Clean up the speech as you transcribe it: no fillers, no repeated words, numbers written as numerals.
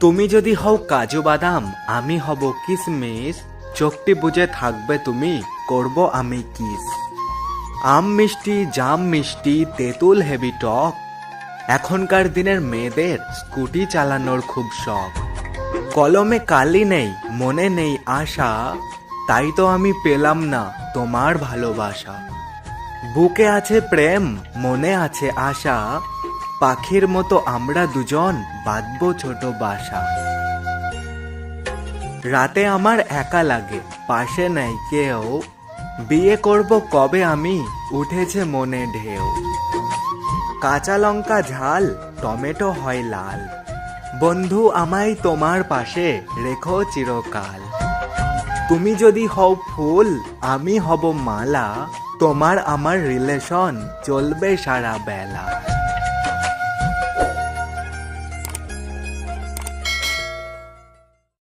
তুমি যদি হও কাজু বাদাম, আমি হব কিসমিস। চোখটি বুঝে থাকবে তুমি, করব আমি কিস। আম মিষ্টি, জাম মিষ্টি, তেঁতুল হেভি টক। এখনকার দিনের মেয়েদের স্কুটি চালানোর খুব শখ। কলমে কালি নেই, মনে নেই আশা, তাই তো আমি পেলাম না তোমার ভালোবাসা। বুকে আছে প্রেম, মনে আছে আশা, পাখির মতো আমরা দুজন বাঁধবো ছোট বাসা। রাতে আমার একা লাগে, পাশে নেই কেউ, বিয়ে করব কবে আমি, উঠেছে মনে ঢেউ। কাঁচা লঙ্কা ঝাল, টমেটো হয় লাল, বন্ধু আমায় তোমার পাশে রেখো চিরকাল। তুমি যদি হও ফুল, আমি হব মালা, তোমার আমার রিলেশন চলবে সারা বেলা।